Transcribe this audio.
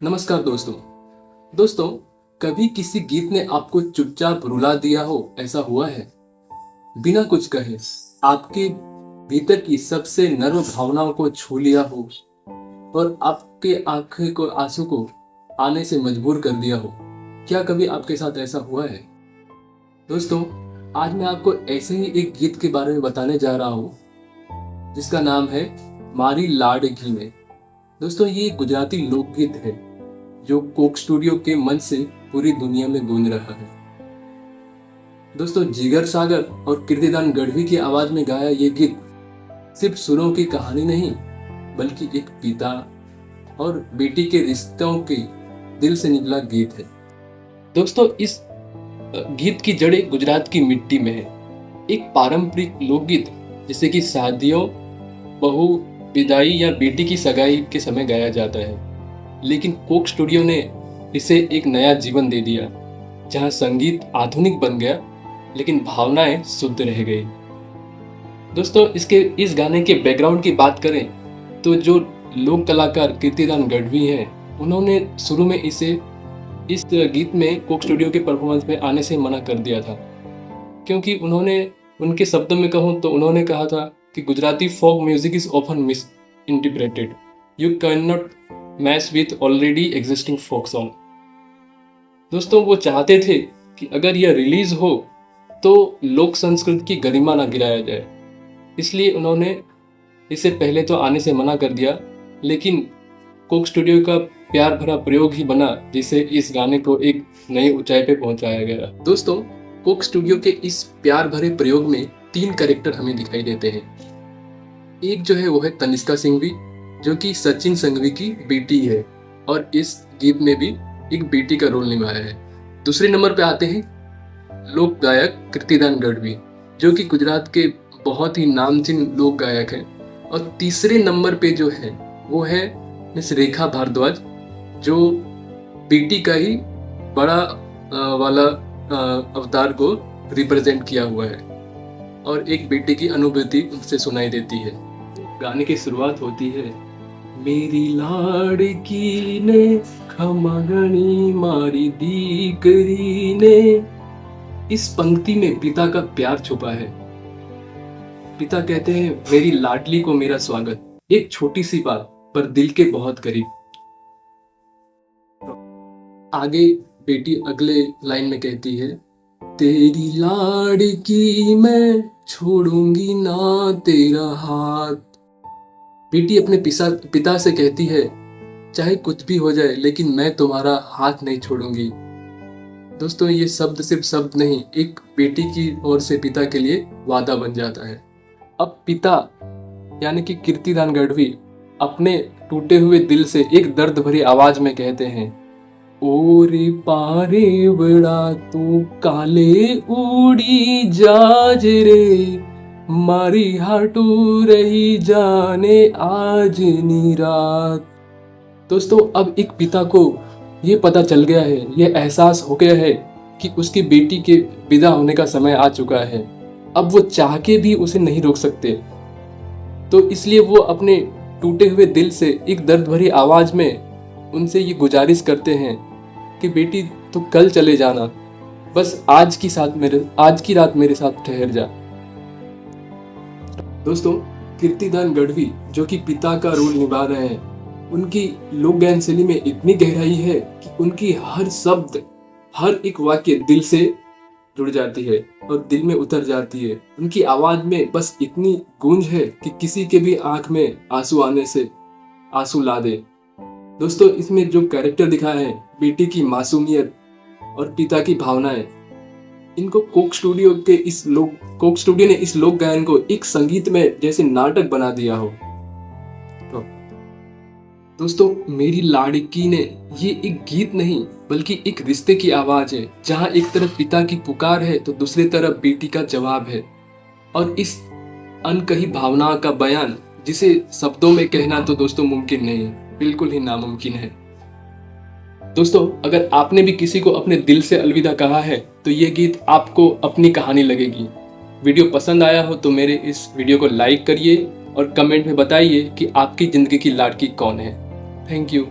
नमस्कार दोस्तों, कभी किसी गीत ने आपको चुपचाप रुला दिया हो, ऐसा हुआ है? बिना कुछ कहे आपके भीतर की सबसे नर्म भावनाओं को छू लिया हो और आपके आंखें को आंसू को आने से मजबूर कर दिया हो। क्या कभी आपके साथ ऐसा हुआ है? दोस्तों, आज मैं आपको ऐसे ही एक गीत के बारे में बताने जा रहा हूँ जिसका नाम है मारी लाडकी ने। दोस्तों, ये गुजराती लोकगीत है जो कोक स्टूडियो के मंच से पूरी दुनिया में गूंज रहा है। दोस्तों, जिगर सागर और कीर्तिदान गढ़वी की आवाज में गाया ये गीत सिर्फ सुरों की कहानी नहीं, बल्कि एक पिता और बेटी के रिश्तों के दिल से निकला गीत है। दोस्तों, इस गीत की जड़ें गुजरात की मिट्टी में है। एक पारंपरिक लोकगीत जिसे कि शादियों, बहू विदाई या बेटी की सगाई के समय गाया जाता है, लेकिन कोक स्टूडियो ने इसे एक नया जीवन दे दिया, जहां संगीत आधुनिक बन गया लेकिन भावनाएं शुद्ध रह गई। दोस्तों, इस गाने के बैकग्राउंड की बात करें तो जो लोक कलाकार कीर्तिदान गढ़वी हैं, उन्होंने शुरू में इस गीत में कोक स्टूडियो के परफॉर्मेंस में आने से मना कर दिया था, क्योंकि उनके शब्दों में कहूँ तो उन्होंने कहा था कि Gujarati folk music is often misinterpreted, you can not match with already existing folk song. दोस्तों, वो चाहते थे कि अगर यह रिलीज हो तो लोक संस्कृति की गरिमा ना गिराया जाए, इसलिए उन्होंने इसे पहले तो आने से मना कर दिया, लेकिन कोक स्टूडियो का प्यार भरा प्रयोग ही बना जिसे इस गाने को एक नई ऊंचाई पे पहुंचाया गया। दोस्तों, कोक स्टूडियो के इस प्यार भरे प्रयोग में 3 कैरेक्टर हमें दिखाई देते हैं। एक जो है वो है तनिष्का सिंघवी, जो कि सचिन संघवी की बेटी है और इस गीत में भी एक बेटी का रोल निभाया है। दूसरे नंबर पे आते हैं लोक गायक कीर्तिदान गढ़वी, जो कि गुजरात के बहुत ही नामचीन लोक गायक हैं। और तीसरे नंबर पे जो है वो है मिस रेखा भारद्वाज, जो बेटी का ही बड़ा वाला अवतार को रिप्रेजेंट किया हुआ है और एक बेटे की अनुभूति उनसे सुनाई देती है। गाने की शुरुआत होती है, मेरी लाड़की ने खमगणी मारी दीकरी ने। इस पंक्ति में पिता का प्यार छुपा है। पिता कहते हैं, मेरी लाडली को मेरा स्वागत। एक छोटी सी बात पर दिल के बहुत करीब। आगे बेटी अगले लाइन में कहती है, तेरी लाड़की मैं छोड़ूंगी ना तेरा हाथ। बेटी अपने पिता से कहती है, चाहे कुछ भी हो जाए लेकिन मैं तुम्हारा हाथ नहीं छोड़ूंगी। दोस्तों, ये शब्द सिर्फ शब्द नहीं, एक बेटी की ओर से पिता के लिए वादा बन जाता है। अब पिता यानी कि कीर्तिदान गढ़वी अपने टूटे हुए दिल से एक दर्द भरी आवाज में कहते हैं, ओरे पारे बड़ा तू काले उड़ी जाज रे, मारी हाटू रही जाने आज नी रात। दोस्तों, अब एक पिता को ये पता चल गया है, ये एहसास हो गया है कि उसकी बेटी के विदा होने का समय आ चुका है। अब वो चाह के भी उसे नहीं रोक सकते, तो इसलिए वो अपने टूटे हुए दिल से एक दर्द भरी आवाज में उनसे ये गुजारिश करते हैं कि बेटी तो कल चले जाना, बस आज की रात मेरे साथ ठहर जा। दोस्तों, कीर्तिदान गढ़वी जो कि पिता का रोल निभा रहे हैं, उनकी लोक गायन शैली में इतनी गहराई है कि उनकी हर शब्द, हर एक वाक्य दिल से जुड़ जाती है और दिल में उतर जाती है। उनकी आवाज में बस इतनी गूंज है कि किसी के भी आंख में आंसू आने से आंसू ला दे। दोस्तों, इसमें जो कैरेक्टर दिखाया है, बेटी की मासूमियत और पिता की भावनाएं, इनको कोक स्टूडियो ने इस लोक गायन को एक संगीत में जैसे नाटक बना दिया हो। तो दोस्तों, मेरी लाड़की ने ये एक गीत नहीं बल्कि एक रिश्ते की आवाज है, जहां एक तरफ पिता की पुकार है तो दूसरी तरफ बेटी का जवाब है। और इस अनकही भावना का बयान जिसे शब्दों में कहना तो दोस्तों मुमकिन नहीं है, बिल्कुल ही नामुमकिन है। दोस्तों, अगर आपने भी किसी को अपने दिल से अलविदा कहा है तो ये गीत आपको अपनी कहानी लगेगी। वीडियो पसंद आया हो तो मेरे इस वीडियो को लाइक करिए और कमेंट में बताइए कि आपकी ज़िंदगी की लाड़की कौन है। Thank you.